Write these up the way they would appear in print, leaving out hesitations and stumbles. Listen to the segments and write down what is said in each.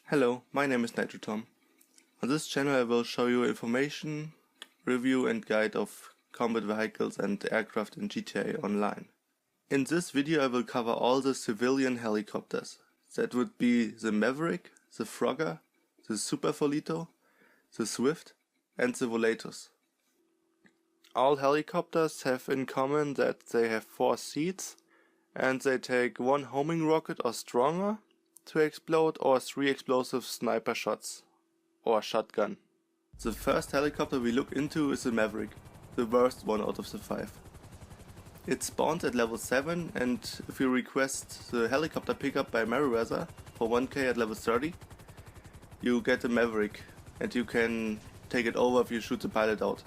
Hello, my name is NitroTom. On this channel I will show you information, review and guide of combat vehicles and aircraft in GTA Online. In this video I will cover all the civilian helicopters. That would be the Maverick, the Frogger, the SuperVolito, the Swift and the Volatus. All helicopters have in common that they have 4 seats and they take 1 homing rocket or stronger to explode or 3 explosive sniper shots or shotgun. The first helicopter we look into is the Maverick, the worst one out of the 5. It spawns at level 7 and if you request the helicopter pickup by Meriwether for 1k at level 30, you get the Maverick and you can take it over if you shoot the pilot out.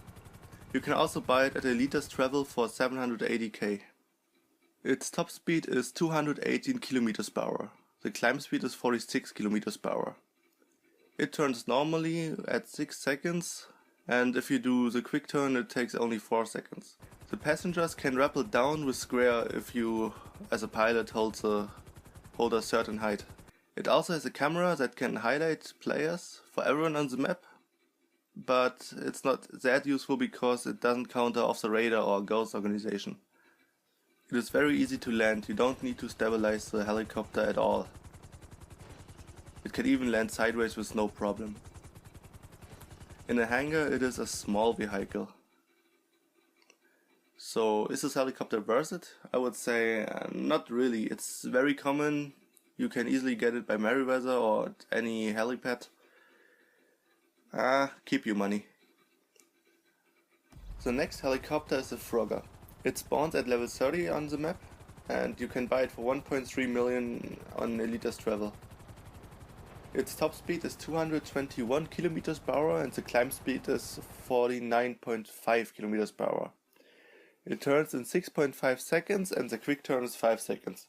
You can also buy it at Elite's Travel for 780k. Its top speed is 218 km per hour. The climb speed is 46 km per hour. It turns normally at 6 seconds and if you do the quick turn it takes only 4 seconds. The passengers can rappel down with square if you as a pilot hold a certain height. It also has a camera that can highlight players for everyone on the map, but it's not that useful because it doesn't counter off the radar or ghost organization. It is very easy to land, you don't need to stabilize the helicopter at all. It can even land sideways with no problem. In a hangar it is a small vehicle. So is this helicopter worth it? I would say not really. It's very common, you can easily get it by Meriwether or at any helipad. Keep your money. The next helicopter is the Frogger. It spawns at level 30 on the map and you can buy it for 1.3 million on Elite's Travel. Its top speed is 221 km per hour and the climb speed is 49.5 km per hour. It turns in 6.5 seconds and the quick turn is 5 seconds.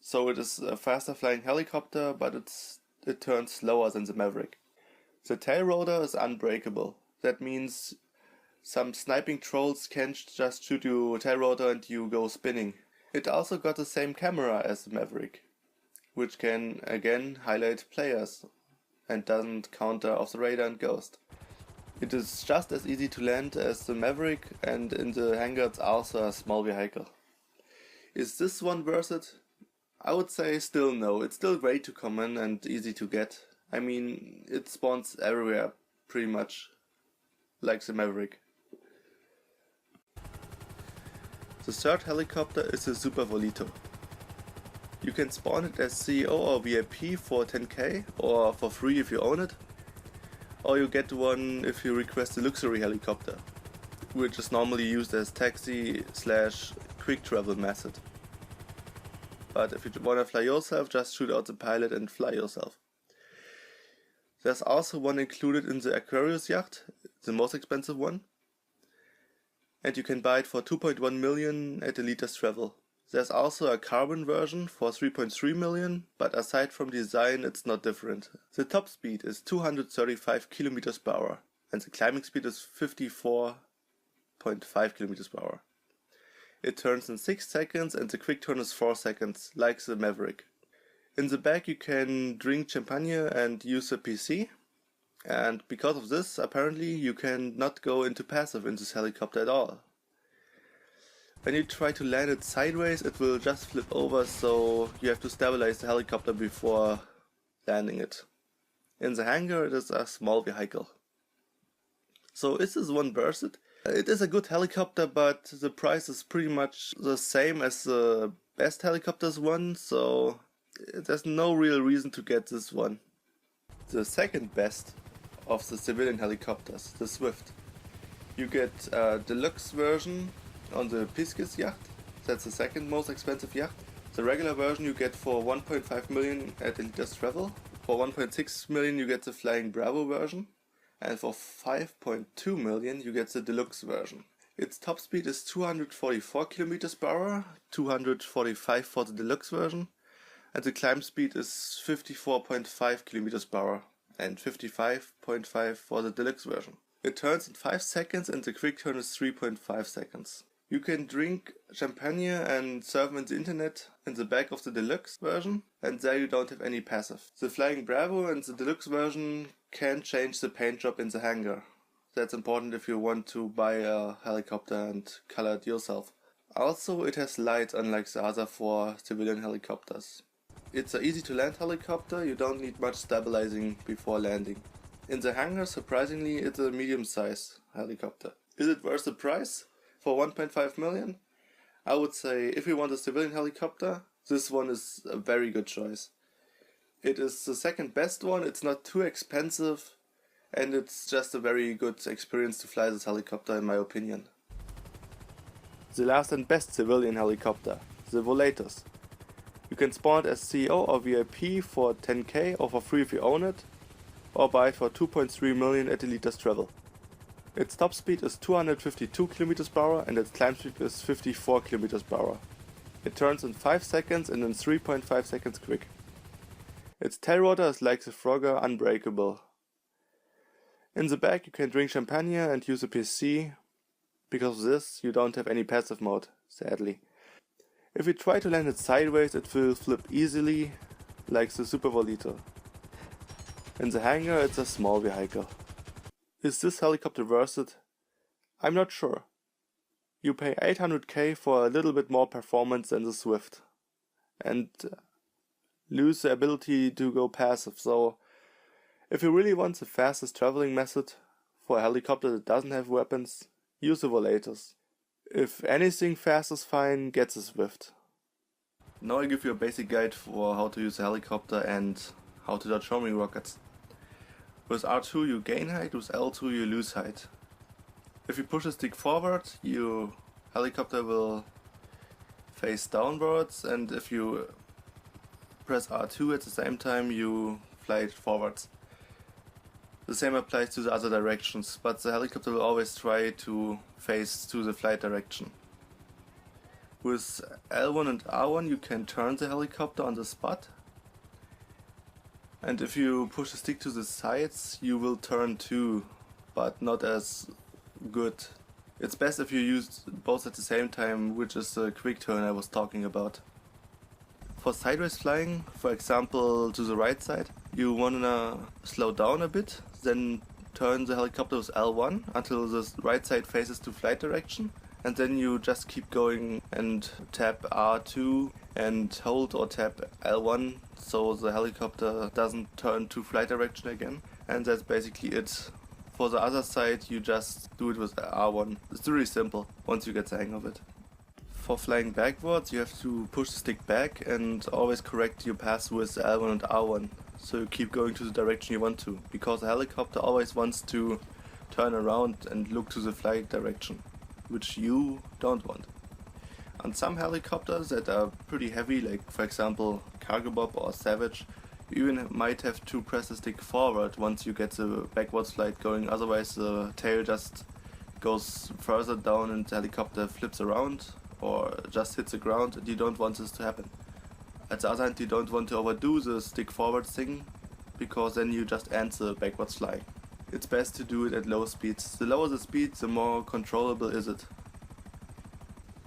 So it is a faster flying helicopter, but it turns slower than the Maverick. The tail rotor is unbreakable. That means some sniping trolls can just shoot you tail rotor and you go spinning. It also got the same camera as the Maverick, which can again highlight players and doesn't counter off the radar and ghost. It is just as easy to land as the Maverick and in the hangar it's also a small vehicle. Is this one worth it? I would say still no, it's still way too common and easy to get. I mean, it spawns everywhere pretty much like the Maverick. The third helicopter is the SuperVolito. You can spawn it as CEO or VIP for 10k or for free if you own it. Or you get one if you request a luxury helicopter, which is normally used as taxi / quick travel method. But if you wanna fly yourself, just shoot out the pilot and fly yourself. There's also one included in the Aquarius yacht, the most expensive one. And you can buy it for 2.1 million at Elite's Travel. There's also a carbon version for 3.3 million, but aside from design it's not different. The top speed is 235 km per hour and the climbing speed is 54.5 km per hour. It turns in 6 seconds and the quick turn is 4 seconds, like the Maverick. In the back you can drink champagne and use a PC. And because of this, apparently you can not go into passive in this helicopter at all. When you try to land it sideways, it will just flip over, so you have to stabilize the helicopter before landing it. In the hangar it is a small vehicle. So is this one worth it? It is a good helicopter, but the price is pretty much the same as the best helicopters one, so there's no real reason to get this one. The second best of the civilian helicopters, the Swift. You get a deluxe version on the Pisces yacht, that's the second most expensive yacht. The regular version you get for 1.5 million at Elite's Travel. For 1.6 million you get the Flying Bravo version. And for 5.2 million you get the deluxe version. Its top speed is 244 km per hour, 245 for the deluxe version. And the climb speed is 54.5 km per hour and 55.5 for the deluxe version. It turns in 5 seconds and the quick turn is 3.5 seconds. You can drink champagne and surf on the internet in the back of the deluxe version, and there you don't have any passive. The Flying Bravo and the deluxe version can change the paint job in the hangar. That's important if you want to buy a helicopter and color it yourself. Also, it has lights unlike the other 4 civilian helicopters. It's an easy to land helicopter, you don't need much stabilizing before landing. In the hangar, surprisingly, it's a medium-sized helicopter. Is it worth the price? For 1.5 million? I would say if you want a civilian helicopter, this one is a very good choice. It is the second best one, it's not too expensive, and it's just a very good experience to fly this helicopter in my opinion. The last and best civilian helicopter, the Volatus. You can spawn it as CEO or VIP for 10k or for free if you own it, or buy it for 2.3 million at Elite's travel. Its top speed is 252 km per hour and its climb speed is 54 km per hour. It turns in 5 seconds and in 3.5 seconds quick. Its tail rotor is like the Frogger unbreakable. In the back you can drink champagne and use a PC. Because of this you don't have any passive mode, sadly. If you try to land it sideways it will flip easily, like the SuperVolito. In the hangar it's a small vehicle. Is this helicopter worth it? I'm not sure. You pay 800k for a little bit more performance than the Swift. And lose the ability to go passive, so if you really want the fastest traveling method for a helicopter that doesn't have weapons, use the Volatus. If anything fast is fine, get the Swift. Now I give you a basic guide for how to use a helicopter and how to dodge homing rockets. With R2 you gain height, with L2 you lose height. If you push the stick forward, your helicopter will face downwards, and if you press R2 at the same time you fly it forwards. The same applies to the other directions, but the helicopter will always try to face to the flight direction. With L1 and R1 you can turn the helicopter on the spot. And if you push the stick to the sides, you will turn too, but not as good. It's best if you use both at the same time, which is the quick turn I was talking about. For sideways flying, for example to the right side, you wanna slow down a bit, then turn the helicopter with L1 until the right side faces to flight direction, and then you just keep going and tap R2 and hold or tap L1 so the helicopter doesn't turn to flight direction again, and that's basically it. For the other side you just do it with R1. It's really simple once you get the hang of it. For flying backwards you have to push the stick back and always correct your path with L1 and R1, so you keep going to the direction you want to, because the helicopter always wants to turn around and look to the flight direction, which you don't want. On some helicopters that are pretty heavy, like for example Cargobob or Savage, you even might have to press the stick forward once you get the backwards flight going, otherwise the tail just goes further down and the helicopter flips around or just hits the ground, and you don't want this to happen. At the other hand, you don't want to overdo the stick forward thing, because then you just end the backwards fly. It's best to do it at low speeds. The lower the speed, the more controllable is it.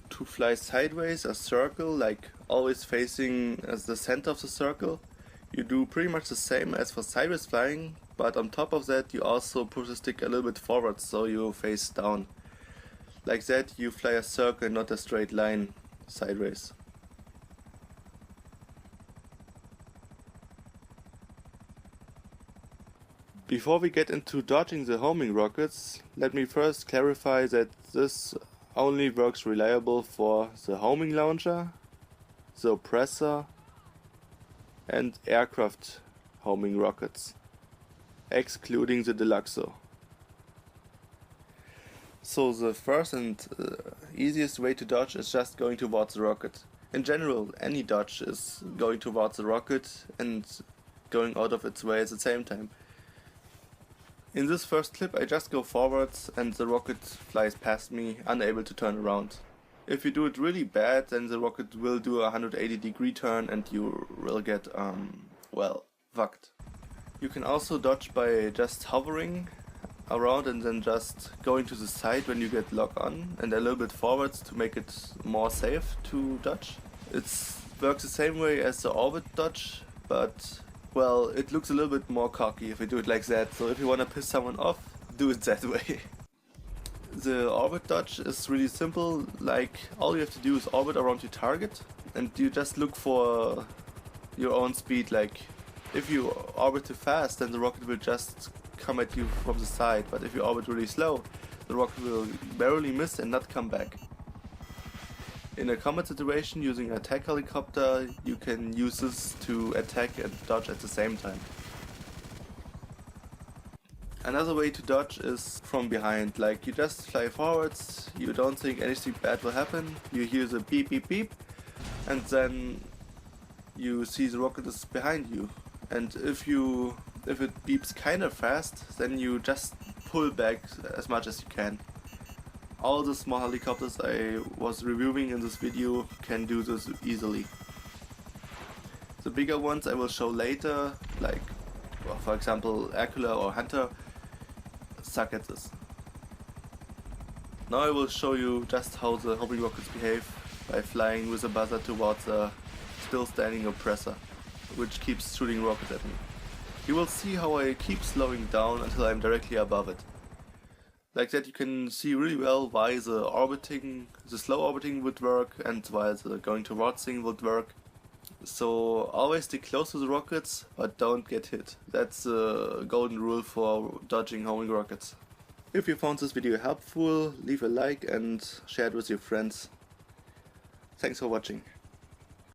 To fly sideways, a circle, like always facing as the center of the circle, you do pretty much the same as for sideways flying, but on top of that you also push the stick a little bit forward so you face down. Like that you fly a circle, not a straight line sideways. Before we get into dodging the homing rockets, let me first clarify that this only works reliable for the homing launcher, the oppressor and aircraft homing rockets, excluding the Deluxo. So the first and easiest way to dodge is just going towards the rocket. In general, any dodge is going towards the rocket and going out of its way at the same time. In this first clip I just go forwards and the rocket flies past me, unable to turn around. If you do it really bad, then the rocket will do a 180-degree turn and you will get, well, fucked. You can also dodge by just hovering around and then just going to the side when you get lock on, and a little bit forwards to make it more safe to dodge. It works the same way as the orbit dodge, but well, it looks a little bit more cocky if you do it like that, so if you want to piss someone off, do it that way. The orbit dodge is really simple, like all you have to do is orbit around your target and you just look for your own speed. Like if you orbit too fast, then the rocket will just come at you from the side, but if you orbit really slow, the rocket will barely miss and not come back. In a combat situation using an attack helicopter, you can use this to attack and dodge at the same time. Another way to dodge is from behind, like you just fly forwards, you don't think anything bad will happen, you hear the beep beep beep, and then you see the rocket is behind you. And if it beeps kinda fast, then you just pull back as much as you can. All the small helicopters I was reviewing in this video can do this easily. The bigger ones I will show later, like well, for example Hercules or Hunter, suck at this. Now I will show you just how the hovering rockets behave by flying with a buzzer towards a still standing oppressor, which keeps shooting rockets at me. You will see how I keep slowing down until I'm directly above it. Like that you can see really well why the slow orbiting would work and why the going towards thing would work. So always stay close to the rockets, but don't get hit. That's the golden rule for dodging homing rockets. If you found this video helpful, leave a like and share it with your friends. Thanks for watching.